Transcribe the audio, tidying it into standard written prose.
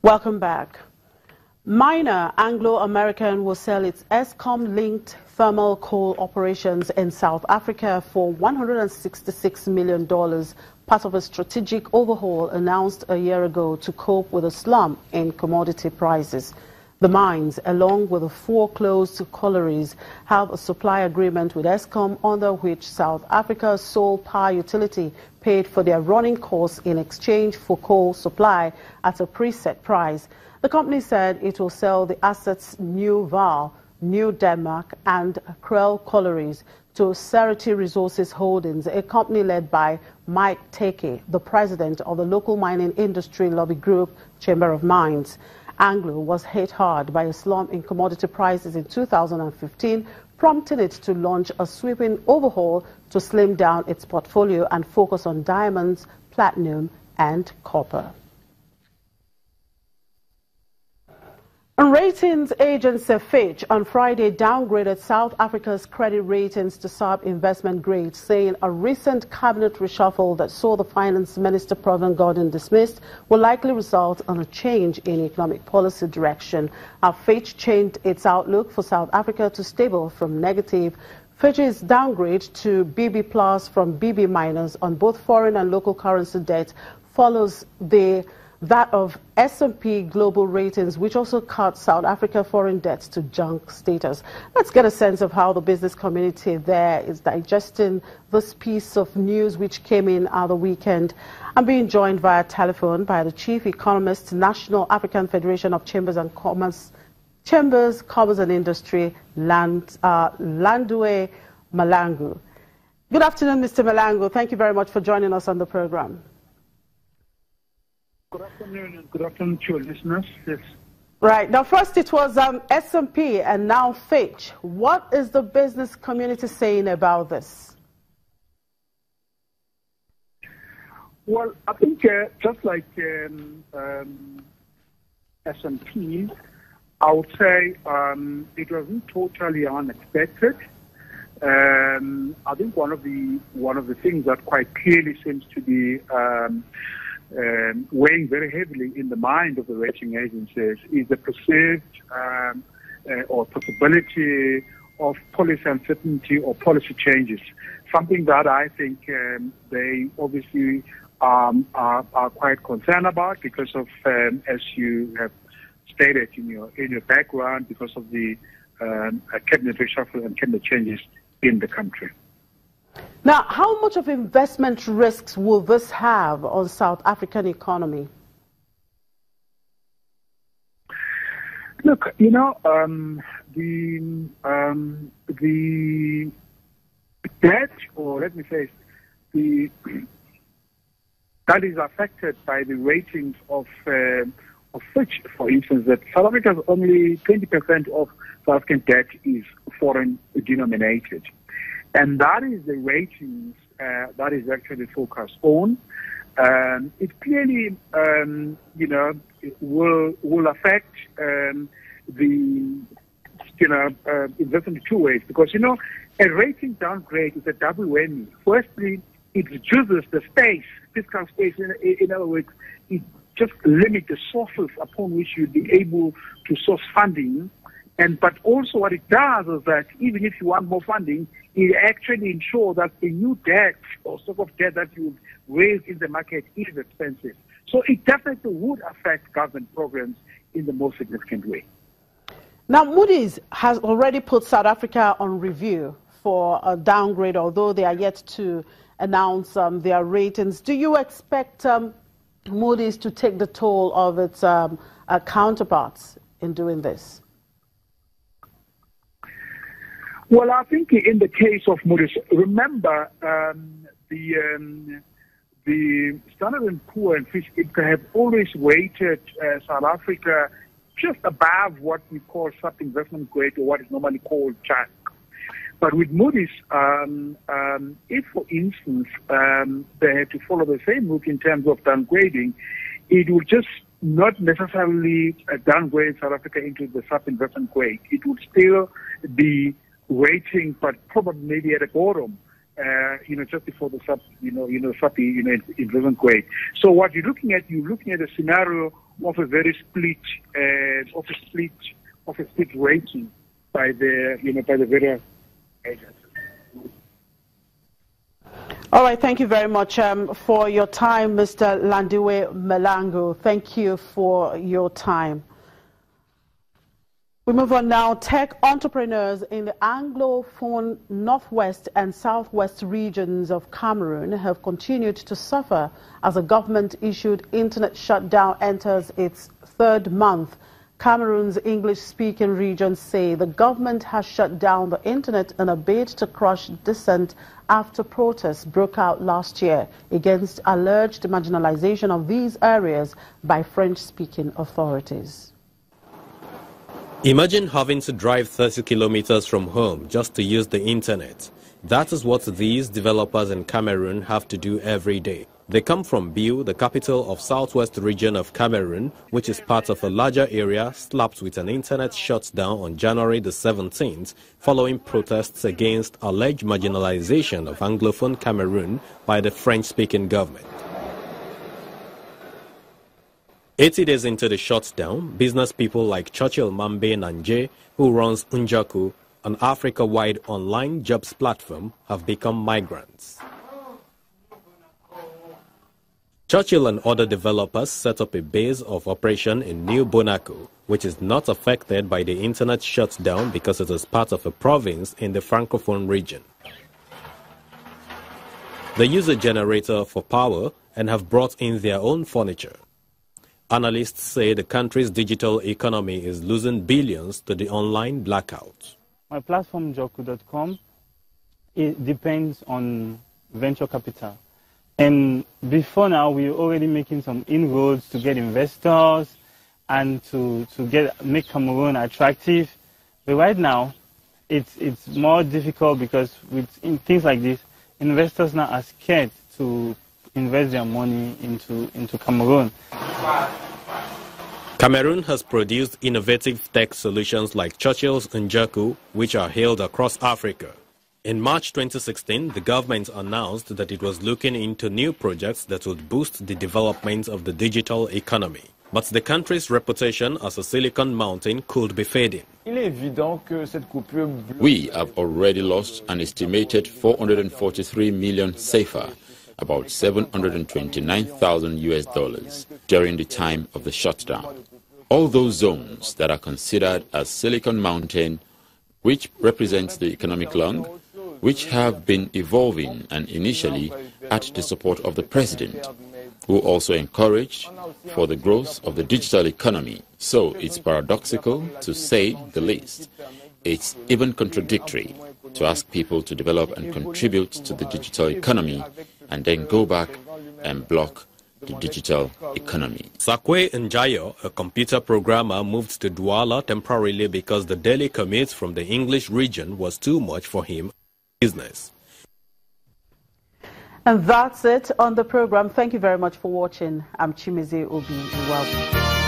Welcome back. Miner Anglo-American will sell its Eskom-linked thermal coal operations in South Africa for $166 million, part of a strategic overhaul announced a year ago to cope with a slump in commodity prices. The mines, along with the 4 closed collieries, have a supply agreement with Eskom under which South Africa's sole power utility paid for their running costs in exchange for coal supply at a preset price. The company said it will sell the assets New Vaal, New Denmark and Krell collieries to Seriti Resources Holdings, a company led by Mike Take, the president of the local mining industry lobby group Chamber of Mines. Anglo was hit hard by a slump in commodity prices in 2015, prompting it to launch a sweeping overhaul to slim down its portfolio and focus on diamonds, platinum and copper. And ratings agency Fitch on Friday downgraded South Africa's credit ratings to sub-investment grade, saying a recent cabinet reshuffle that saw the finance minister Provan Gordhan dismissed will likely result in a change in economic policy direction. Fitch changed its outlook for South Africa to stable from negative. Fitch's downgrade to BB plus from BB minus on both foreign and local currency debt follows that of S&P Global Ratings, which also cut South Africa foreign debts to junk status. Let's get a sense of how the business community there is digesting this piece of news which came in the weekend. I'm being joined via telephone by the Chief Economist, National African Federation of Chambers, Commerce and Industry, Landwe Malangu. Good afternoon, Mr. Malangu. Thank you very much for joining us on the program. Good afternoon, and good afternoon to your listeners. Yes. Right. Now, first it was S&P and now Fitch. What is the business community saying about this? Well, I think just like S&P, I would say it wasn't totally unexpected. I think one of the things that quite clearly seems to be weighing very heavily in the mind of the rating agencies is the perceived or possibility of policy uncertainty or policy changes, something that I think they obviously are quite concerned about because of, as you have stated in your background, because of the cabinet reshuffle and cabinet changes in the country. Now, how much of investment risks will this have on South African economy? Look, you know, the debt, or let me say, that is affected by the ratings of Fitch, for instance, that South Africa's only 20% of South African debt is foreign denominated. And that is the ratings that is actually focused on. It clearly, you know, will affect the, you know, investment in 2 ways. Because, you know, a rating downgrade is a double whammy. Firstly, it reduces the space, fiscal space. In other words, it just limits the sources upon which you'll be able to source funding. But also what it does is that even if you want more funding, it actually ensures that the new debt or stock of debt that you raise in the market is expensive. So it definitely would affect government programs in the most significant way. Now, Moody's has already put South Africa on review for a downgrade, although they are yet to announce their ratings. Do you expect Moody's to take the toll of its counterparts in doing this? Well, I think in the case of Moody's, remember the Standard & Poor's and Fitch have always rated South Africa just above what we call sub-investment grade, or what is normally called junk. But with Moody's, if, for instance, they had to follow the same route in terms of downgrading, it would just not necessarily downgrade South Africa into the sub-investment grade. It would still be rating, but probably maybe at the bottom, you know, just before the investment grade. So what you're looking at a scenario of a very split rating by the by the various agencies. All right, thank you very much for your time, Mr. Landiwe Melango. Thank you for your time. We move on now. Tech entrepreneurs in the Anglophone northwest and southwest regions of Cameroon have continued to suffer as a government-issued internet shutdown enters its third month. Cameroon's English-speaking regions say the government has shut down the internet in a bid to crush dissent after protests broke out last year against alleged marginalization of these areas by French-speaking authorities. Imagine having to drive 30 kilometers from home just to use the internet. That is what these developers in Cameroon have to do every day. They come from Biu, the capital of southwest region of Cameroon, which is part of a larger area slapped with an internet shutdown on January the 17th, following protests against alleged marginalization of Anglophone Cameroon by the French-speaking government. 80 days into the shutdown, business people like Churchill Mambe Nanje, who runs Unjaku, an Africa-wide online jobs platform, have become migrants. Churchill and other developers set up a base of operation in New Bonaco, which is not affected by the internet shutdown because it is part of a province in the Francophone region. They use a generator for power and have brought in their own furniture. Analysts say the country's digital economy is losing billions to the online blackout. My platform, Joku.com, it depends on venture capital. And before now, we're already making some inroads to get investors and to make Cameroon attractive. But right now, it's more difficult because in things like this, investors now are scared to invest their money into Cameroon. Cameroon has produced innovative tech solutions like Churchill's Njaku, which are hailed across Africa. In March 2016, the government announced that it was looking into new projects that would boost the development of the digital economy. But the country's reputation as a Silicon Mountain could be fading. We have already lost an estimated 443 million CFA, about $729,000 during the time of the shutdown. All those zones that are considered as Silicon Mountain, which represents the economic lung, which have been evolving and initially had the support of the president, who also encouraged for the growth of the digital economy. So it's paradoxical, to say the least. It's even contradictory to ask people to develop and contribute to the digital economy and then go back and block the digital economy. Sakwe Njayo, a computer programmer, moved to Douala temporarily because the daily commute from the English region was too much for him. Business. And that's it on the program. Thank you very much for watching. I'm Chimize Obi. Welcome.